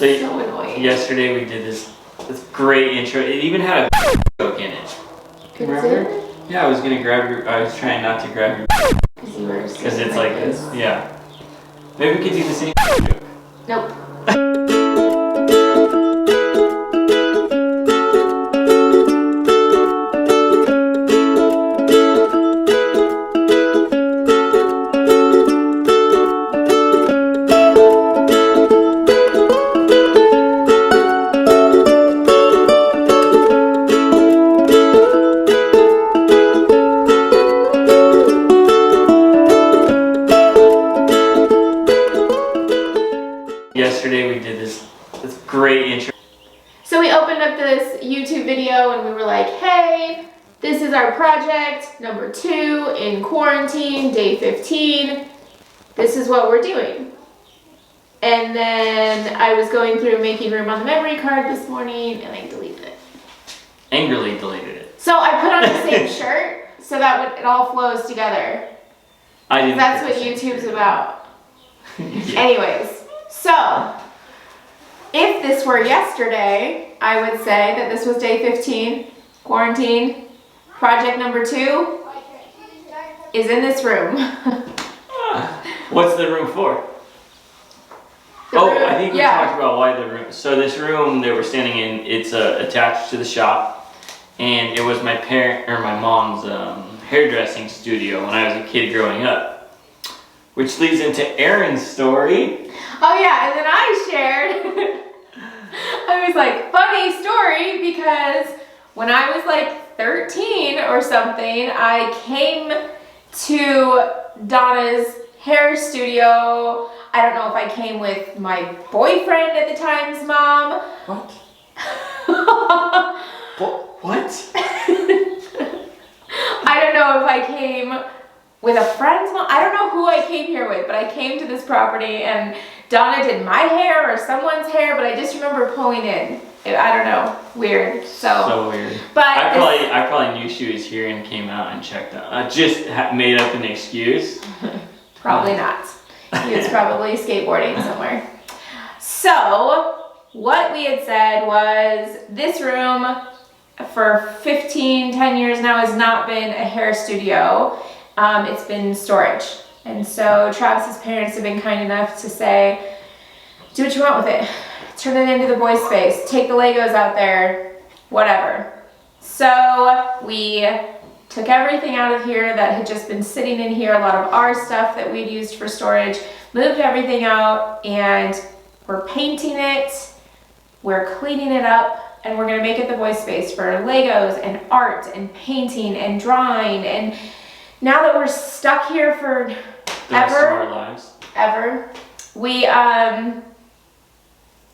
So annoying. Yesterday we did this great intro. It even had a joke in it. Remember? Yeah, I was trying not to grab your because it's like this. Yeah. Maybe we could do the same joke. Nope. Yesterday we did this great intro. So we opened up this YouTube video and we were like, hey, this is our project number 2 in quarantine, day 15. This is what we're doing. And then I was going through making room on the memory card this morning and I deleted it. Angrily deleted it. So I put on the same shirt so that it all flows together. I didn't. That's what YouTube's about. Yeah. Anyways. So, if this were yesterday, I would say that this was day 15, quarantine. Project number 2 is in this room. What's the room for? I think we talked about why the room. So this room that we're standing in, it's attached to the shop, and it was my mom's hairdressing studio when I was a kid growing up, which leads into Erin's story. Oh yeah, and then I shared, I was like, funny story, because when I was like 13 or something, I came to Donna's hair studio. I don't know if I came with my boyfriend at the time's mom. What? What? I don't know if I came with a friend's mom. I don't know who I came here with, but I came to this property and Donna did my hair or someone's hair, but I just remember pulling in. I don't know. Weird. So weird. But I probably knew she was here and came out and checked out. I just made up an excuse. Probably not. He was probably skateboarding somewhere. So what we had said was this room for 10 years now has not been a hair studio. It's been storage. And so Travis's parents have been kind enough to say, do what you want with it. Turn it into the boys' space. Take the Legos out there, whatever. So we took everything out of here that had just been sitting in here, a lot of our stuff that we'd used for storage, moved everything out, and we're painting it, we're cleaning it up, and we're gonna make it the boys' space for Legos and art and painting and drawing. And now that we're stuck here for the rest of our lives. We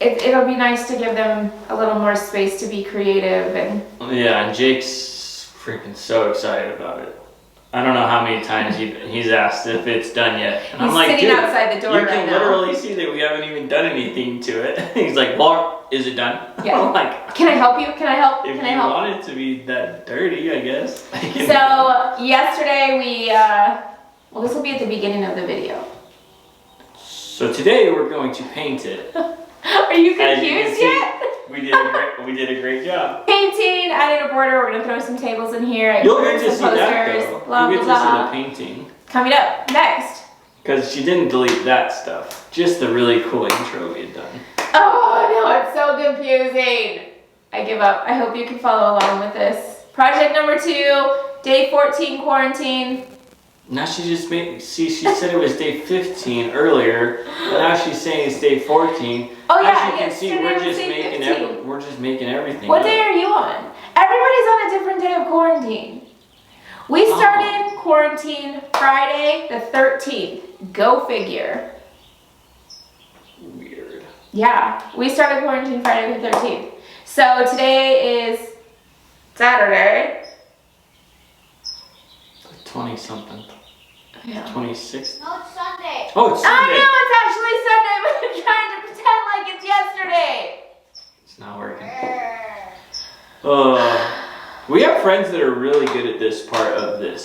it'll be nice to give them a little more space to be creative and yeah, Jake's freaking so excited about it. I don't know how many times he's asked if it's done yet. And I'm like, sitting outside the door right now. You can literally see that we haven't even done anything to it. He's like, well, is it done? Yeah. I'm like, can I help you? Can I help? If can I help? you want it to be that dirty, I guess. So yesterday we, well, this will be at the beginning of the video. So today we're going to paint it. Are you confused yet? We did a great job. Painting, adding a border. We're gonna throw some tables in here. You'll get to see that though. You'll get to see the painting. Coming up next. Because she didn't delete that stuff. Just the really cool intro we had done. Oh no, it's so confusing. I give up. I hope you can follow along with this. Project number 2, day 14 quarantine. Now she just she said it was day 15 earlier, but now she's saying it's day 14. Oh yeah, as you can see, we're just making everything. What day are you on? Everybody's on a different day of quarantine. We started quarantine Friday the 13th. Go figure. Weird. Yeah, we started quarantine Friday the 13th. So today is Saturday. 20-something. Yeah. 26th? No, it's Sunday. Oh, it's Sunday. I know it's actually Sunday, but I'm trying to pretend like it's yesterday. It's not working. We have friends that are really good at this part of this.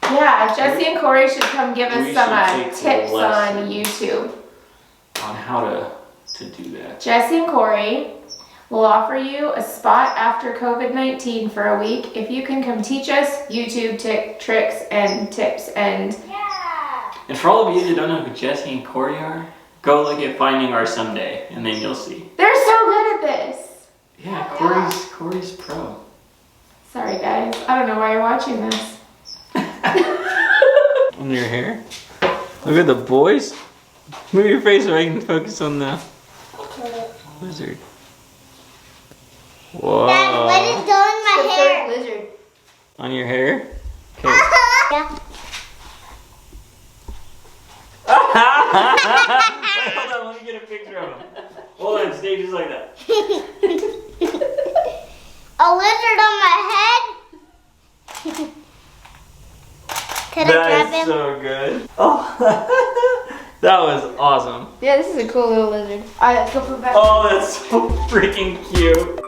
Yeah, Jesse and Corey should come give us some take tips lessons on YouTube. On how to to do that. Jesse and Corey will offer you a spot after COVID-19 for a week if you can come teach us YouTube tricks and tips and... And for all of you that don't know who Jesse and Corey are, go look at Finding Our Someday, and then you'll see. They're so good at this! Yeah, Corey's pro. Sorry guys, I don't know why you're watching this. On your hair? Look at the boys. Move your face so I can focus on the lizard. Whoa. Dad, what is going in my hair? Lizard. On your hair? Okay. Yeah. Wait, hold on, let me get a picture of him. Hold on, stay just like that. A lizard on my head? Could I grab That is him? so good. Oh, that was awesome. Yeah, this is a cool little lizard. Alright, let's go put it back. Oh, that's so freaking cute.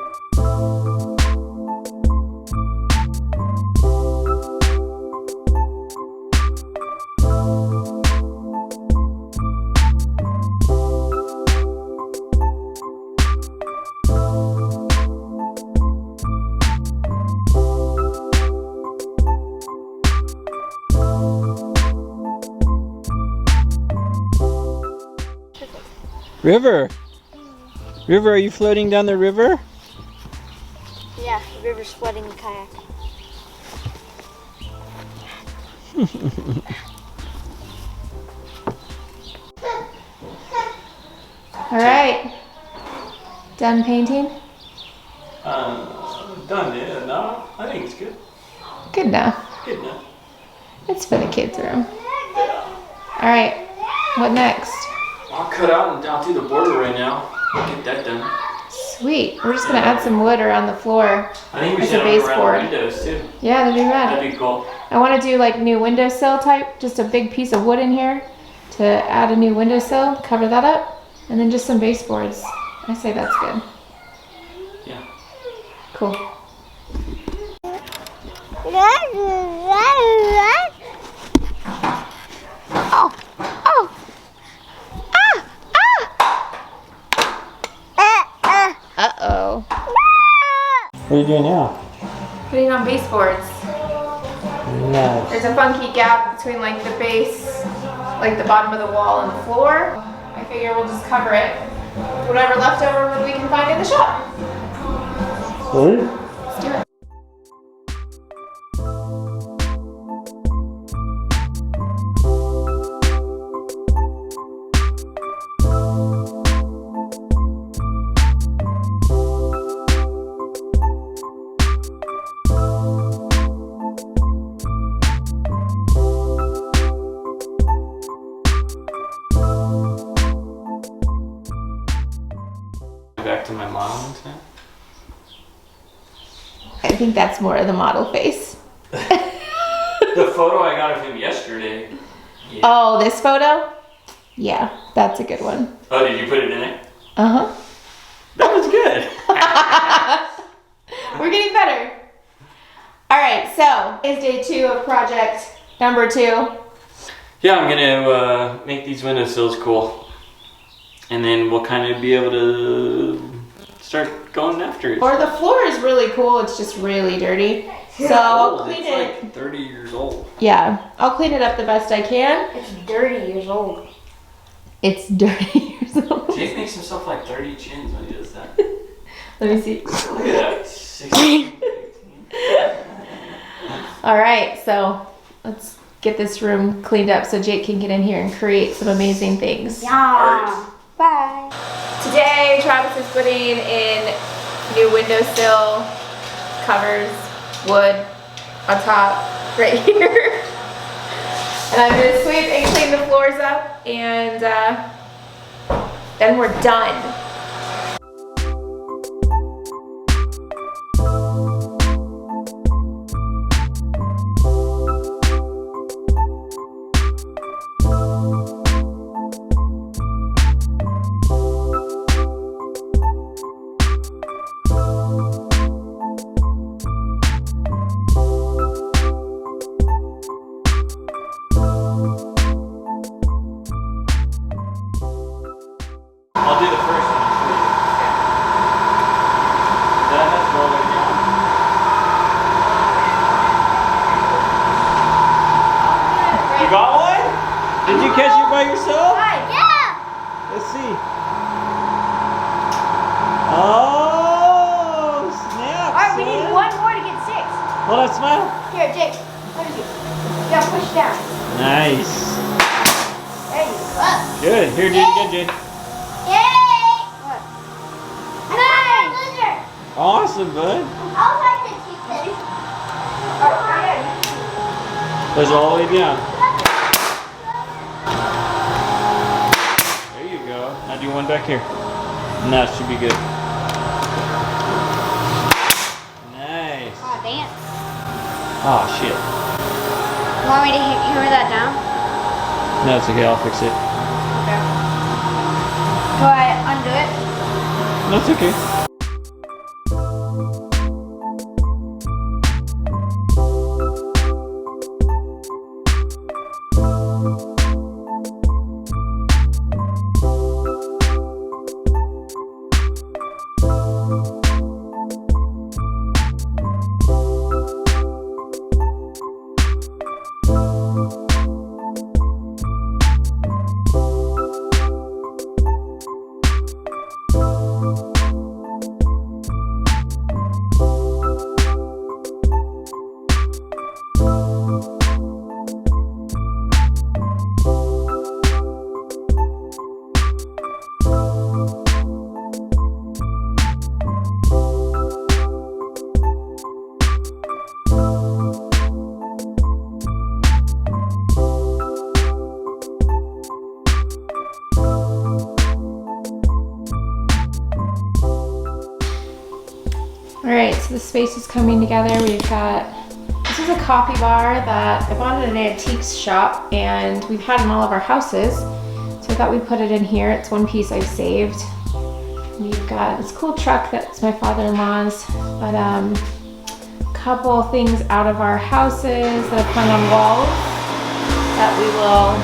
River, are you floating down the river? Yeah, the river's flooding the kayak. Alright. Done painting? Done, yeah, no, I think it's good. Good enough. Good enough. It's for the kids' room. Alright, what next? I'll cut out and I'll do the border right now. Get that done. Sweet. We're just gonna add some wood around the floor. I think we As should a have around baseboard. the windows too. Yeah, that'd be rad. That'd be cool. I want to do like new windowsill type, just a big piece of wood in here to add a new windowsill, cover that up, and then just some baseboards. I say that's good. Yeah. Cool. Oh, oh. Uh-oh. What are you doing now? Putting on baseboards. Nice. There's a funky gap between like the base, like the bottom of the wall and the floor. I figure we'll just cover it. Whatever leftover we can find in the shop. Let's do it. Back to my mom now. I think that's more of the model face. The photo I got of him yesterday. Yeah. Oh, this photo? Yeah, that's a good one. Oh, did you put it in there? Uh-huh. That was good. We're getting better. All right, so is day 2 of project number 2. Yeah, I'm gonna make these windowsills cool. And then we'll kind of be able to start going after it. Or the floor is really cool, it's just really dirty. So I'll clean It's it. like 30 years old. Yeah, I'll clean it up the best I can. It's 30 years old. It's dirty years old. Jake makes himself like 30 chins when he does that. Let me see. Look at that. 16, 18. All right, so let's get this room cleaned up so Jake can get in here and create some amazing things. Yeah. Bye. Today, Travis is putting in new windowsill covers, wood on top right here. And I'm gonna sweep and clean the floors up, and then we're done. I'll do the first yourself? Yeah! Let's see. Oh, snap. Alright, we need son. one more to get 6. Hold on, smile. Here, Jake. What is it? You gotta push down. Nice. There you go. Good. Here, do it again, Jay. Yay! What? Nice! Awesome, bud. I'll try to keep this. Alright, Push all the way down. There you go. Now do one back here. And that should be good. Nice. oh, dance. Oh, shit. You want me to hammer that down? No, it's okay. I'll fix it. Okay. Do I undo it? No, it's okay. Alright, so the space is coming together. We've got, this is a coffee bar that I bought at an antiques shop and we've had in all of our houses. So I thought we'd put it in here. It's one piece I've saved. We've got this cool truck that's my father-in-law's, but a couple things out of our houses that have hung on walls that we will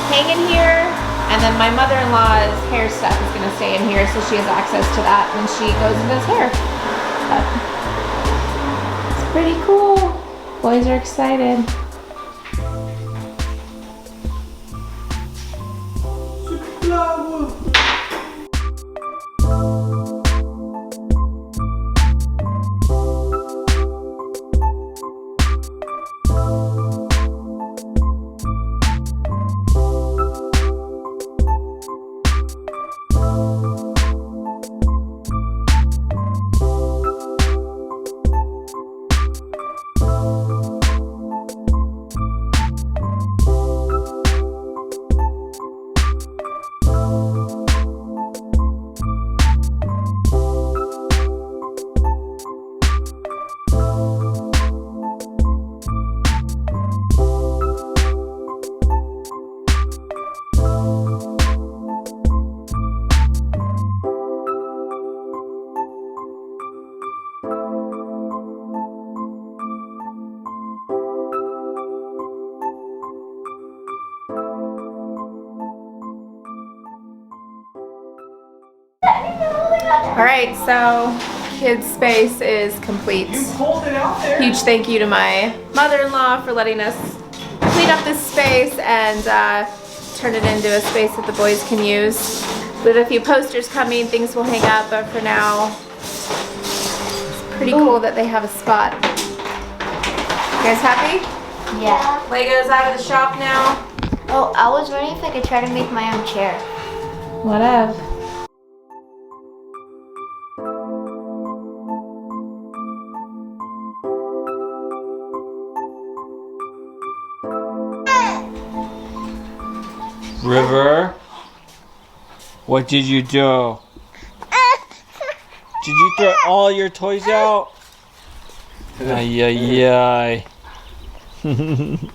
hang in here. And then my mother-in-law's hair stuff is gonna stay in here so she has access to that when she goes and does hair. But it's pretty cool. Boys are excited. Alright, so kids' space is complete. Huge thank you to my mother-in-law for letting us clean up this space and turn it into a space that the boys can use. We have a few posters coming, things will hang up, but for now, it's pretty cool that they have a spot. You guys happy? Yeah. Lego's out of the shop now. Oh, I was wondering if I could try to make my own chair. Whatever. River, what did you do? Did you throw all your toys out? Ay, ay, ay.